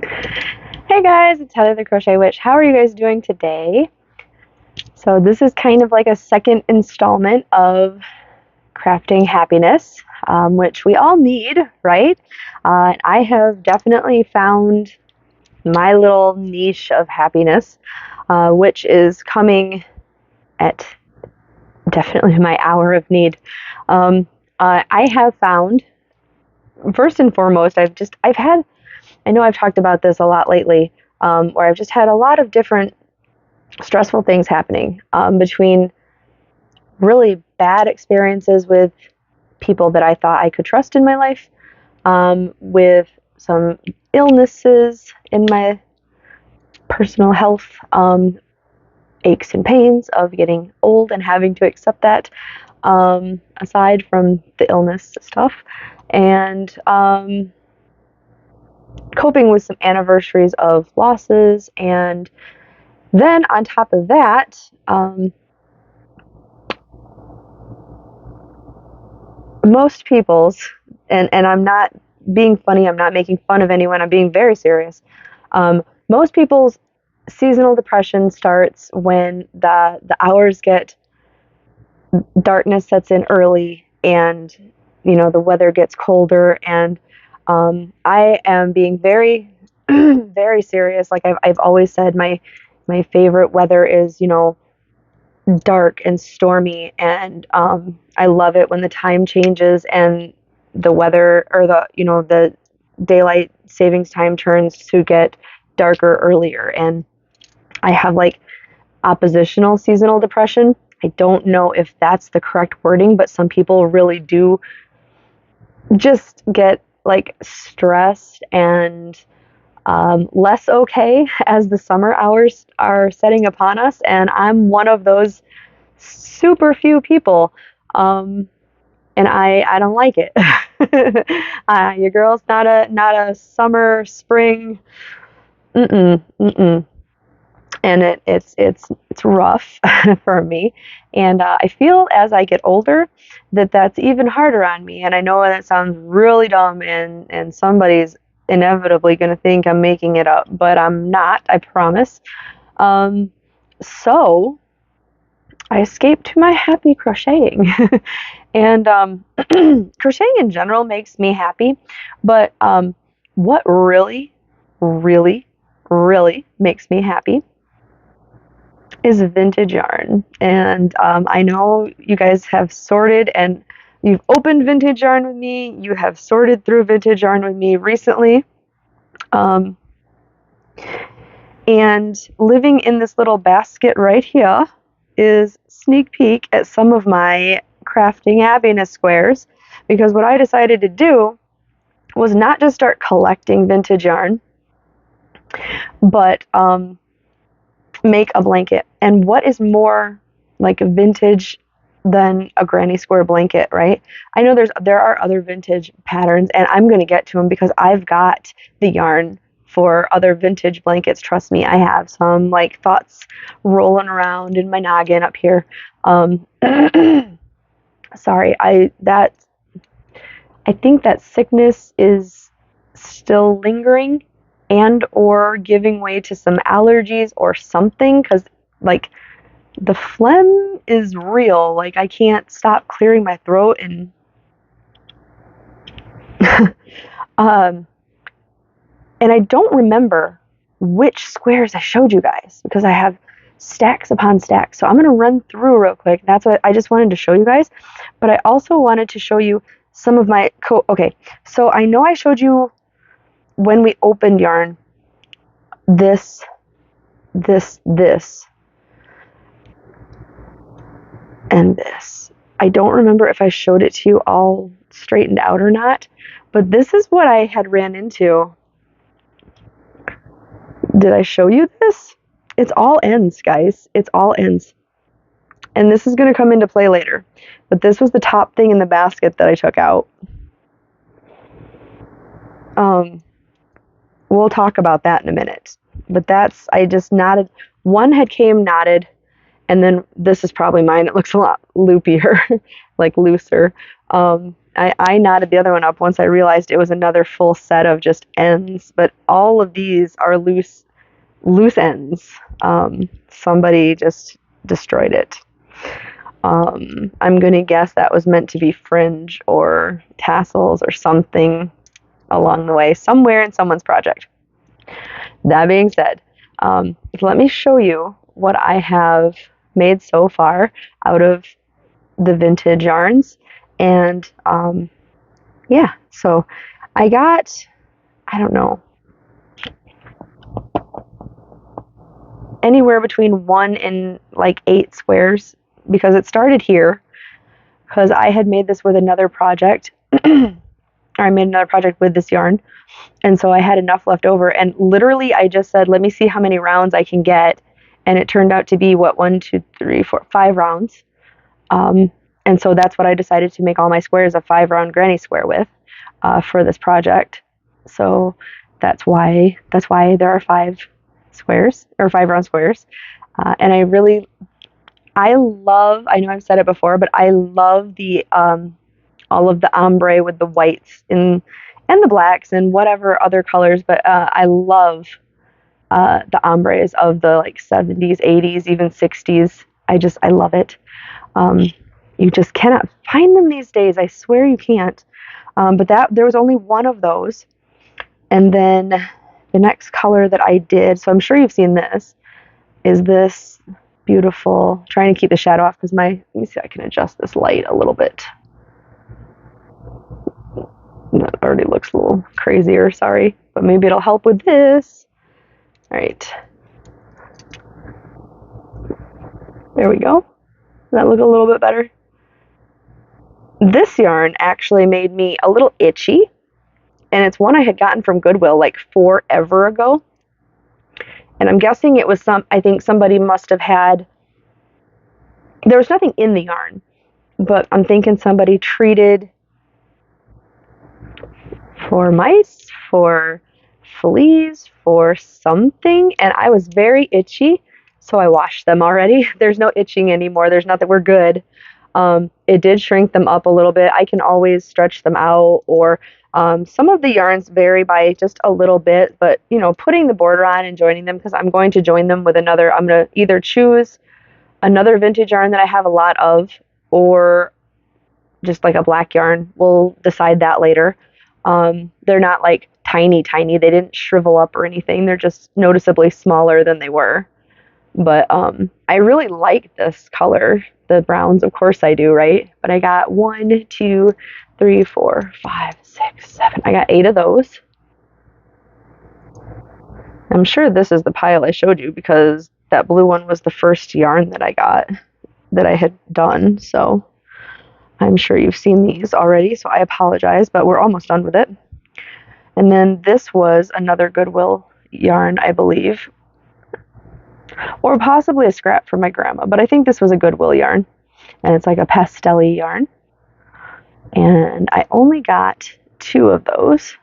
Hey guys, it's Heather the Crochet Witch. How are you guys doing today? So this is kind of like a second installment of crafting happiness, which we all need, right? I have definitely found my little niche of happiness, which is coming at definitely my hour of need. I have found, first and foremost, I know I've talked about this a lot lately, where I've just had a lot of different stressful things happening, between really bad experiences with people that I thought I could trust in my life, with some illnesses in my personal health, aches and pains of getting old and having to accept that, aside from the illness stuff, and coping with some anniversaries of losses. And then on top of that, most people's, and I'm not being funny, I'm not making fun of anyone, I'm being very serious. Most people's seasonal depression starts when the hours get, darkness sets in early, and the weather gets colder, and I am being very very serious. Like I've always said, my favorite weather is dark and stormy, and I love it when the time changes and the weather, or the daylight savings time turns to get darker earlier. And I have like oppositional seasonal depression. I don't know if that's the correct wording, but some people really do just get like stressed and less okay as the summer hours are setting upon us. And I'm one of those super few people. And I don't like it. Your girl's not a summer, spring. Mm-mm, mm-mm. And it's rough for me. And I feel as I get older that's even harder on me. And I know that sounds really dumb, and somebody's inevitably going to think I'm making it up, but I'm not, I promise. So I escaped to my happy crocheting. And crocheting in general makes me happy, but what really, really, really makes me happy is vintage yarn. And I know you guys have sorted, and you've opened vintage yarn with me. You have sorted through vintage yarn with me recently. Um, and living in this little basket right here is sneak peek at some of my crafting happiness squares, because what I decided to do was not just start collecting vintage yarn, but make a blanket. And what is more like a vintage than a granny square blanket, right? I know there are other vintage patterns, and I'm going to get to them because I've got the yarn for other vintage blankets. Trust me, I have some like thoughts rolling around in my noggin up here. Sorry, I think that sickness is still lingering, and or giving way to some allergies or something, because like the phlegm is real. Like I can't stop clearing my throat, and um and I don't remember which squares I showed you guys, because I have stacks upon stacks. So I'm going to run through real quick. That's what I just wanted to show you guys. But I also wanted to show you some of my okay, so I know I showed you when we opened yarn this, and this. I don't remember if I showed it to you all straightened out or not, but this is what I had ran into. Did I show you this? It's all ends, guys. It's all ends. And this is going to come into play later. But this was the top thing in the basket that I took out. We'll talk about that in a minute. But I just knotted. One had came knotted, and then this is probably mine. It looks a lot loopier, like looser. I knotted the other one up once I realized it was another full set of just ends, but all of these are loose ends. Somebody just destroyed it. I'm going to guess that was meant to be fringe or tassels or something along the way, somewhere in someone's project. That being said, let me show you what I have made so far out of the vintage yarns. And yeah, so I got, I don't know, anywhere between 1 and like 8 squares, because it started here because I had made this with another project. Or I made another project with this yarn, and so I had enough left over, and literally I just said, let me see how many rounds I can get, and it turned out to be 1, 2, 3, 4, 5 rounds. And so that's what I decided to make all my squares a 5-round granny square with for this project. So that's why there are 5 squares, or 5-round squares. And I love, I know I've said it before, but I love the all of the ombre with the whites and the blacks and whatever other colors, but I love the ombres of the like 70s, 80s, even 60s. I love it. You just cannot find them these days. I swear you can't. But there was only one of those. And then the next color that I did, so I'm sure you've seen this, is this beautiful, trying to keep the shadow off because let me see if I can adjust this light a little bit. That already looks a little crazier, sorry, but maybe it'll help with this. All right. There we go. Does that look a little bit better? This yarn actually made me a little itchy, and it's one I had gotten from Goodwill like forever ago. And I'm guessing it was I think somebody must have had, there was nothing in the yarn, but I'm thinking somebody treated for mice, for fleas, for something, and I was very itchy, so I washed them already. There's no itching anymore. There's nothing. We're good. It did shrink them up a little bit. I can always stretch them out, or some of the yarns vary by just a little bit, but you know, putting the border on and joining them, because I'm going to join them with another, I'm going to either choose another vintage yarn that I have a lot of, or just like a black yarn. We'll decide that later. They're not like tiny. They didn't shrivel up or anything. They're just noticeably smaller than they were. But I really like this color. The browns, of course I do, right? But I got 1, 2, 3, 4, 5, 6, 7. I got 8 of those. I'm sure this is the pile I showed you because that blue one was the first yarn that I got that I had done. So I'm sure you've seen these already, so I apologize, but we're almost done with it. And then this was another Goodwill yarn, I believe, or possibly a scrap from my grandma, but I think this was a Goodwill yarn, and it's like a pastel-y yarn. And I only got 2 of those.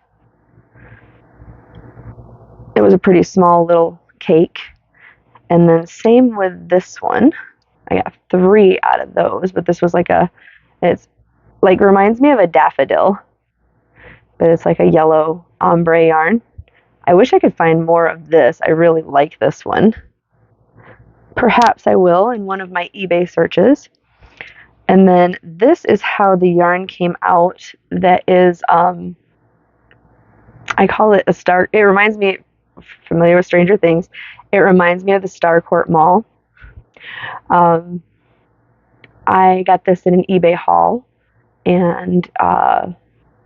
It was a pretty small little cake. And then same with this one. I got 3 out of those, but this was like it's like reminds me of a daffodil, but it's like a yellow ombre yarn. I wish I could find more of this. I really like this one. Perhaps I will in one of my eBay searches. And then this is how the yarn came out. That is, I call it a star. It reminds me, familiar with Stranger Things, it reminds me of the Starcourt Mall. I got this in an eBay haul, and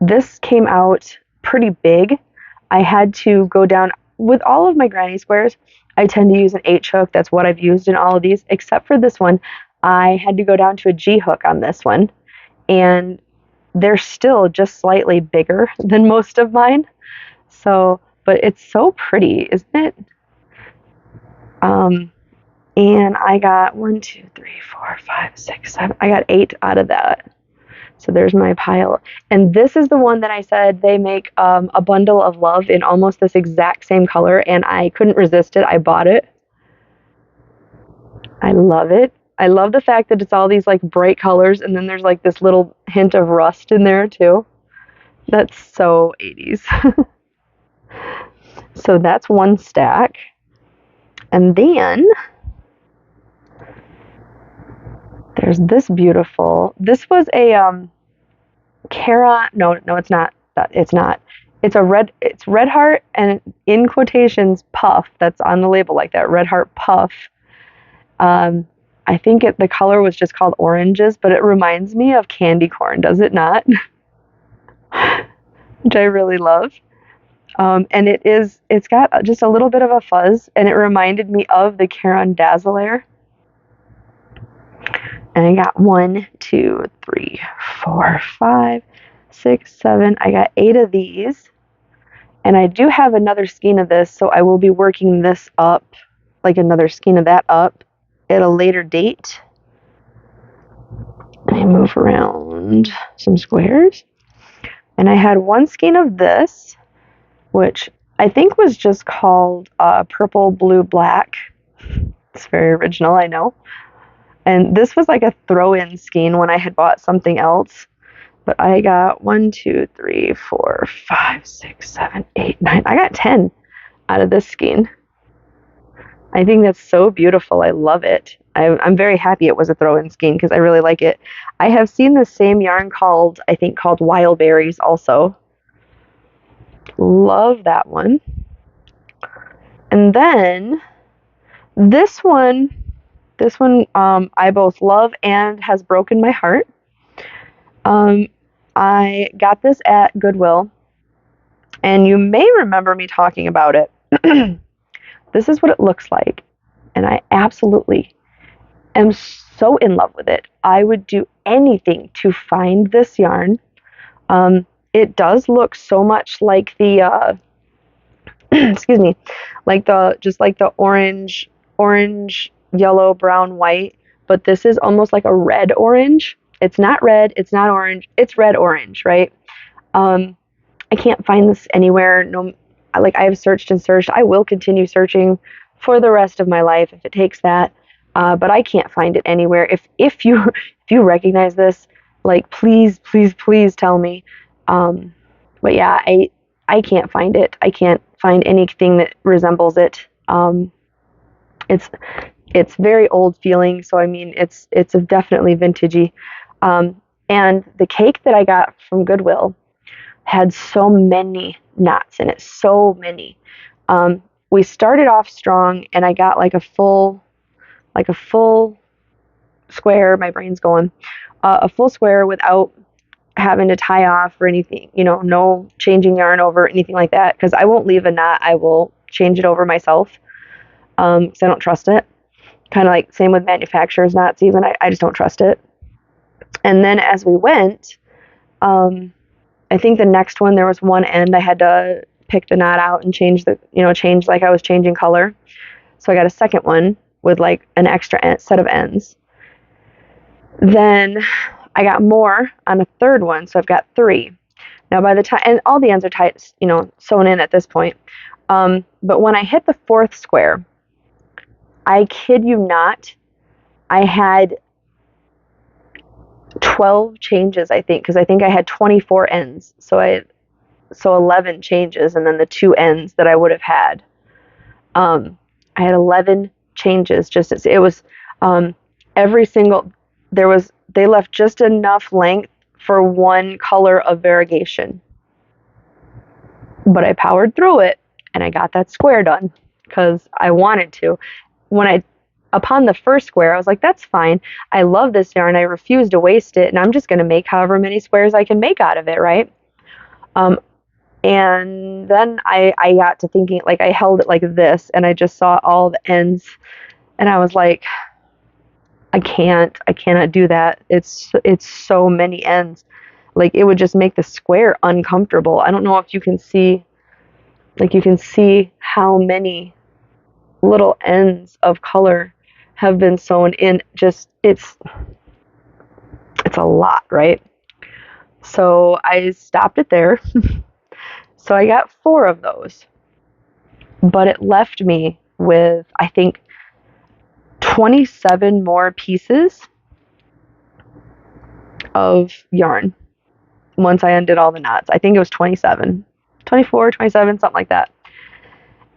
this came out pretty big. I had to go down, with all of my granny squares, I tend to use an H hook. That's what I've used in all of these, except for this one. I had to go down to a G hook on this one, and they're still just slightly bigger than most of mine. So, but it's so pretty, isn't it? And I got 1, 2, 3, 4, 5, 6, 7. I got 8 out of that. So there's my pile. And this is the one that I said they make a bundle of love in almost this exact same color, and I couldn't resist it. I bought it. I love it. I love the fact that it's all these like bright colors and then there's like this little hint of rust in there too. That's so 80s. So that's one stack. And then there's this beautiful. This was a Cara. No, it's not. It's not. It's Red Heart and in quotations puff. That's on the label like that. Red Heart puff. I think the color was just called oranges, but it reminds me of candy corn, does it not? Which I really love. And it's got just a little bit of a fuzz, and it reminded me of the Caron Dazzler. And I got 1, 2, 3, 4, 5, 6, 7. I got 8 of these. And I do have another skein of this, so I will be working this up, like another skein of that up at a later date. I move around some squares. And I had one skein of this, which I think was just called Purple, Blue, Black. It's very original, I know. And this was like a throw-in skein when I had bought something else. But I got 1, 2, 3, 4, 5, 6, 7, 8, 9. I got 10 out of this skein. I think that's so beautiful. I love it. I'm very happy it was a throw-in skein because I really like it. I have seen the same yarn called Wild Berries also. Love that one. And then this one I both love and has broken my heart. I got this at Goodwill, and you may remember me talking about it. This is what it looks like, and I absolutely am so in love with it. I would do anything to find this yarn. It does look so much like the excuse me, like the orange, yellow, brown, white, but this is almost like a red orange. It's not red, it's not orange, it's red orange, right? I can't find this anywhere. No, I have searched and searched. I will continue searching for the rest of my life if it takes that. But I can't find it anywhere. If you recognize this, like please tell me. But yeah, I can't find it. I can't find anything that resembles it. It's very old feeling, so I mean it's definitely vintagey. And the cake that I got from Goodwill had so many knots in it, so many. We started off strong, and I got like a full square. My brain's going. A full square without having to tie off or anything, no changing yarn over, anything like that, because I won't leave a knot. I will change it over myself, because I don't trust it. Kind of like same with manufacturer's knots even. I just don't trust it. And then as we went, I think the next one, there was one end I had to pick the knot out and change like I was changing color. So I got a second one with like an extra set of ends. Then I got more on a third one, so I've got 3. Now by the time, and all the ends are tight, sewn in at this point. But when I hit the 4th square, I kid you not, I had 12 changes, I think, because I think I had 24 ends. So 11 changes, and then the 2 ends that I would have had. I had 11 changes. Just as it was, every single they left just enough length for one color of variegation. But I powered through it, and I got that square done because I wanted to. Upon the first square, I was like, that's fine. I love this yarn. I refuse to waste it, and I'm just going to make however many squares I can make out of it, right? And then I got to thinking, like, I held it like this, and I just saw all the ends, and I was like, I cannot do that. It's so many ends. Like, it would just make the square uncomfortable. I don't know if you can see, how many little ends of color have been sewn in. Just, it's a lot, right? So I stopped it there. So I got 4 of those, but it left me with, I think, 27 more pieces of yarn once I undid all the knots. I think it was 27, 24, 27, something like that.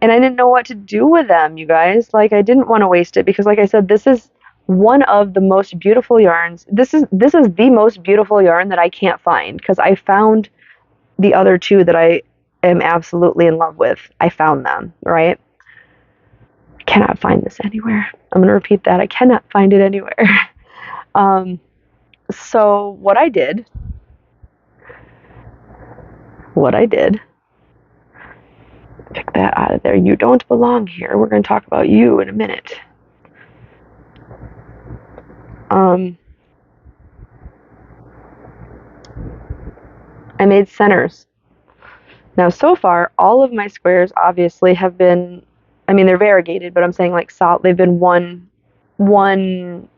And I didn't know what to do with them, you guys. Like, I didn't want to waste it because, like I said, this is one of the most beautiful yarns. This is the most beautiful yarn that I can't find because I found the other two that I am absolutely in love with. I found them, right? I cannot find this anywhere. I'm going to repeat that. I cannot find it anywhere. So what I did, pick that out of there. You don't belong here. We're going to talk about you in a minute. I made centers. Now, so far, all of my squares obviously have been, I mean, they're variegated, but I'm saying like solid. They've been one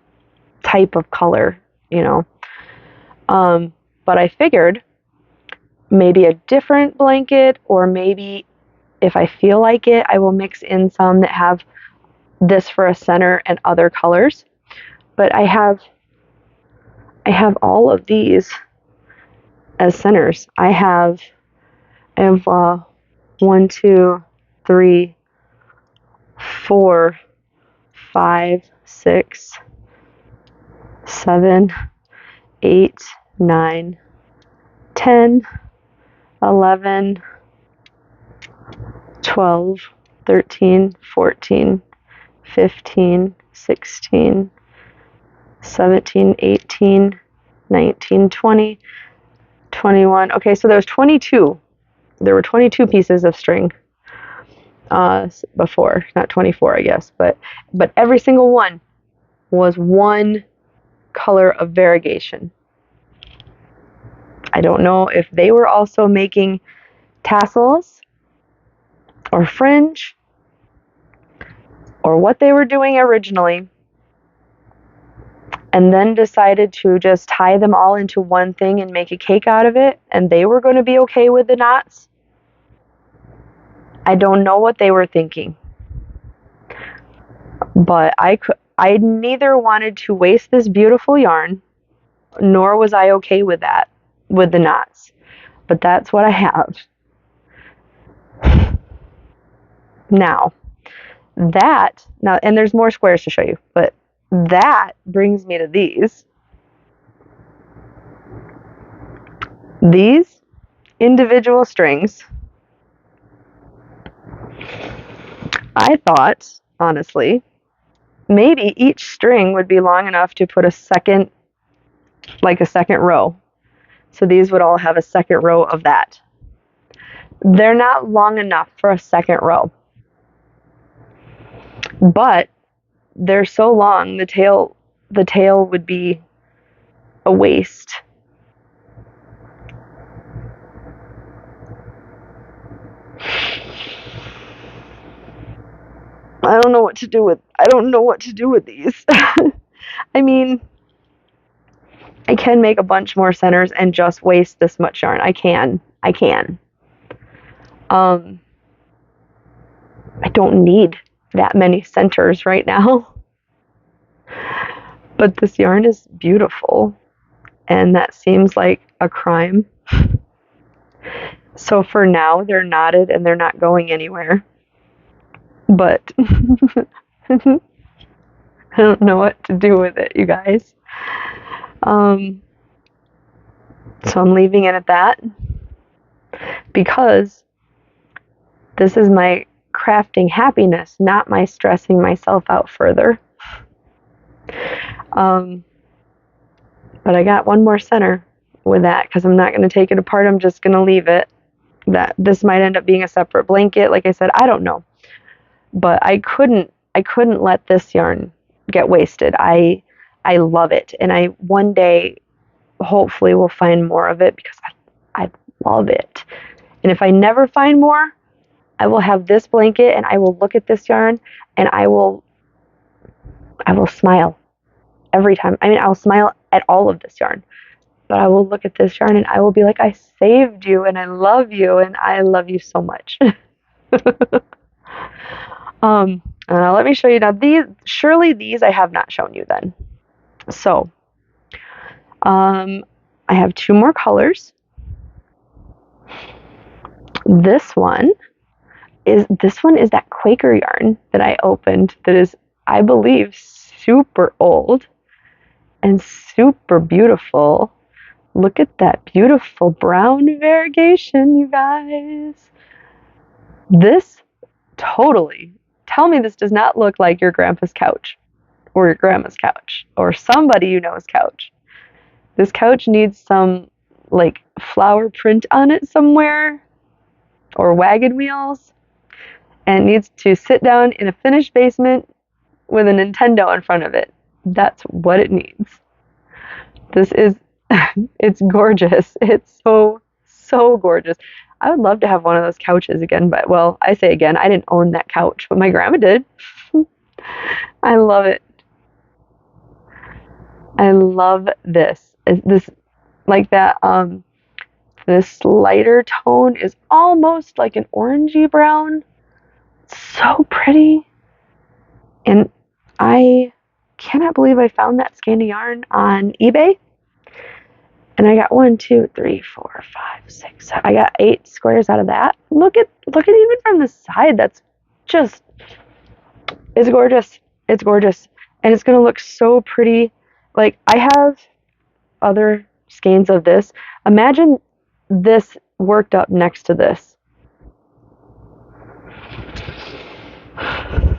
type of color, you know. But I figured maybe a different blanket, or maybe if I feel like it, I will mix in some that have this for a center and other colors. But I have all of these as centers. I have 1, 2, 3, 4, 5, 6, 7, 8, 9, 10, 11, 12, 13, 14, 15, 16, 17, 18, 19, 20, 21. Okay, so there was 22. There were 22 pieces of string before, not 24, I guess, but every single one was one color of variegation. I don't know if they were also making tassels or fringe or what they were doing originally, and then decided to just tie them all into one thing and make a cake out of it, and they were going to be okay with the knots. I don't know what they were thinking, but I neither wanted to waste this beautiful yarn, nor was I okay with that, with the knots. But that's what I have. Now, and there's more squares to show you, but that brings me to these. These individual strings, I thought, honestly, maybe each string would be long enough to put a second row. So these would all have a second row of that. They're not long enough for a second row, but they're so long, the tail would be a waste. I don't know what to do with these. I mean, I can make a bunch more centers and just waste this much yarn. I can. I don't need that many centers right now. But this yarn is beautiful, and that seems like a crime. So for now, they're knotted and they're not going anywhere. But I don't know what to do with it, you guys. So I'm leaving it at that, because this is my crafting happiness, not my stressing myself out further. But I got one more center with that because I'm not going to take it apart. I'm just going to leave it. That this might end up being a separate blanket. Like I said, I don't know. But I couldn't let this yarn get wasted. I love it, and I one day hopefully will find more of it because I love it. And if I never find more, I will have this blanket and I will look at this yarn and I will smile every time. I mean, I'll smile at all of this yarn, but I will look at this yarn and I will be like, I saved you and I love you so much. Let me show you now. These I have not shown you then. So, I have two more colors. This one is that Quaker yarn that I opened that is, I believe, super old and super beautiful. Look at that beautiful brown variegation, you guys. This totally, tell me this does not look like your grandpa's couch or your grandma's couch or somebody you know's couch. This couch needs some like flower print on it somewhere or wagon wheels, and needs to sit down in a finished basement with a Nintendo in front of it. That's what it needs. This is, it's gorgeous. It's so gorgeous. I would love to have one of those couches again, but well, I say again, I didn't own that couch, but my grandma did. I love it. I love this. This, like that, this lighter tone is almost like an orangey brown. It's so pretty. And I cannot believe I found that skein of yarn on eBay. And I got 1, 2, 3, 4, 5, 6, 7. I got 8 squares out of that. Look at even from the side. That's just, it's gorgeous. It's gorgeous. And it's going to look so pretty. Like, I have other skeins of this. Imagine this worked up next to this.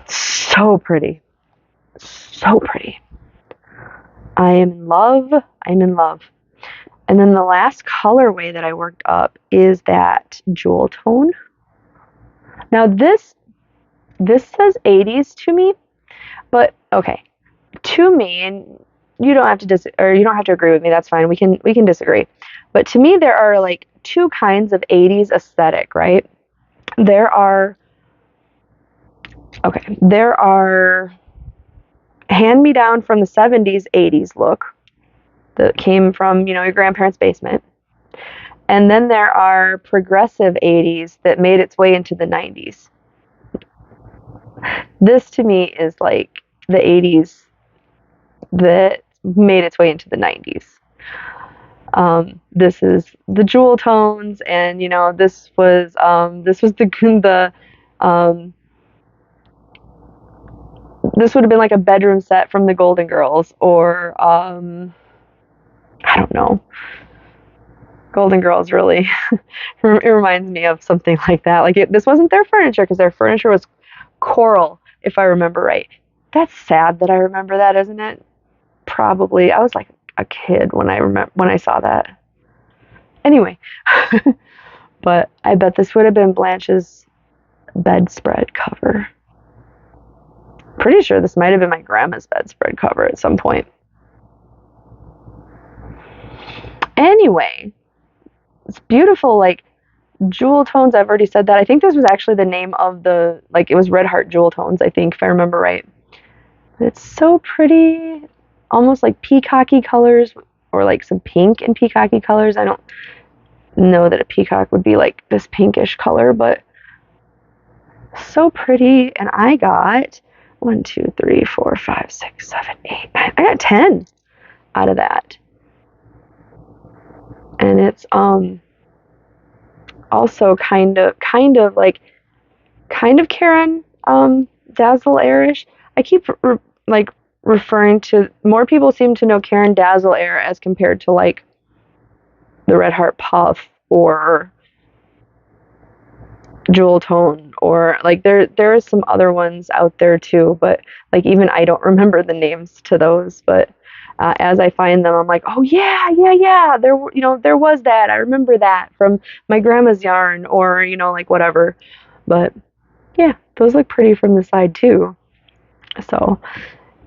So pretty. So pretty. I am in love. I'm in love. And then the last colorway that I worked up is that jewel tone. Now this says 80s to me, but okay, to me, and you don't have to you don't have to agree with me. That's fine. We can disagree. But to me, there are like two kinds of 80s aesthetic, right? There are hand-me-down from the 70s, 80s look that came from, your grandparents' basement. And then there are progressive 80s that made its way into the 90s. This to me is like the 80s that made its way into the 90s. This is the jewel tones, and this was the this would have been like a bedroom set from the Golden Girls, or I don't know. Golden Girls really it reminds me of something like that. Like this wasn't their furniture, because their furniture was coral, if I remember right. That's sad that I remember that, isn't it? Probably. I was like a kid when I saw that. Anyway, but I bet this would have been Blanche's bedspread cover. Pretty sure this might have been my grandma's bedspread cover at some point. Anyway, it's beautiful, like jewel tones. I've already said that. I think this was actually the name of it was Red Heart Jewel Tones, I think, if I remember right. It's so pretty, almost like peacocky colors, or like some pink and peacocky colors. I don't know that a peacock would be like this pinkish color, but so pretty. And I got 1, 2, 3, 4, 5, 6, 7, 8, 9. I got 10 out of that. And it's also kind of Karen Dazzle Airish. I keep referring to, more people seem to know Karen Dazzle Air as compared to like the Red Heart Puff or Jewel Tone, or like there are some other ones out there too, but like even I don't remember the names to those. But as I find them, I'm like, oh yeah, there was that. I remember that from my grandma's yarn, or like whatever. But yeah, those look pretty from the side too. So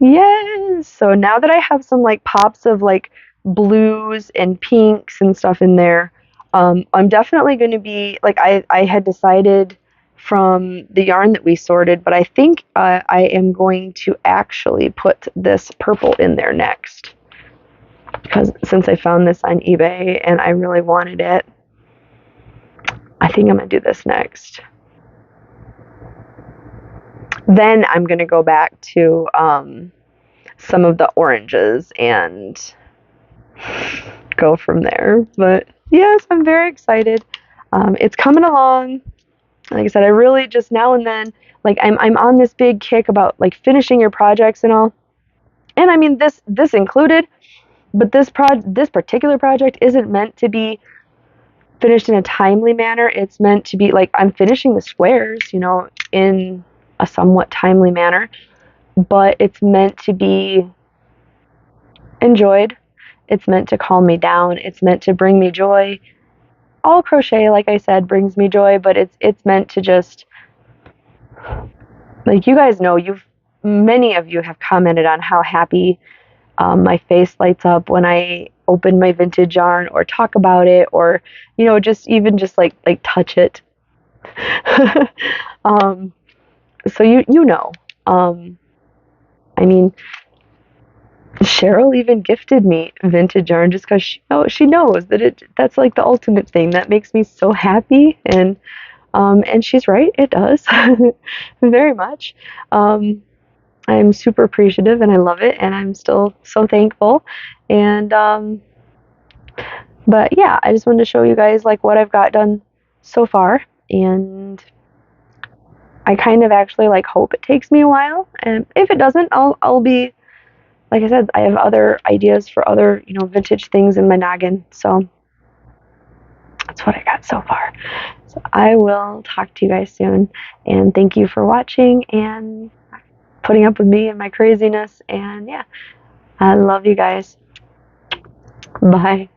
yes. So now that I have some like pops of like blues and pinks and stuff in there, I'm definitely going to be like, I had decided from the yarn that we sorted, but I think I am going to actually put this purple in there next, because since I found this on eBay and I really wanted it, I think I'm going to do this next. then I'm going to go back to some of the oranges and go from there. But yes, I'm very excited. It's coming along. Like I said, I really just now and then, like I'm on this big kick about like finishing your projects and all. And I mean this included, but this particular project isn't meant to be finished in a timely manner. It's meant to be like I'm finishing the squares, in a somewhat timely manner, but it's meant to be enjoyed. It's meant to calm me down. It's meant to bring me joy. All crochet, like I said, brings me joy, but it's meant to just, like, you guys know, many of you have commented on how happy my face lights up when I open my vintage yarn or talk about it, or just even just like touch it. um, so you know, I mean, Cheryl even gifted me vintage yarn just because she knows that that's like the ultimate thing that makes me so happy, and she's right, it does. Very much. I'm super appreciative and I love it, and I'm still so thankful. And but yeah, I just wanted to show you guys like what I've got done so far, and I kind of actually like hope it takes me a while, and if it doesn't, I'll be, like I said, I have other ideas for other vintage things in my noggin. So that's what I got so far. So I will talk to you guys soon, and thank you for watching and putting up with me and my craziness. And yeah, I love you guys. Bye.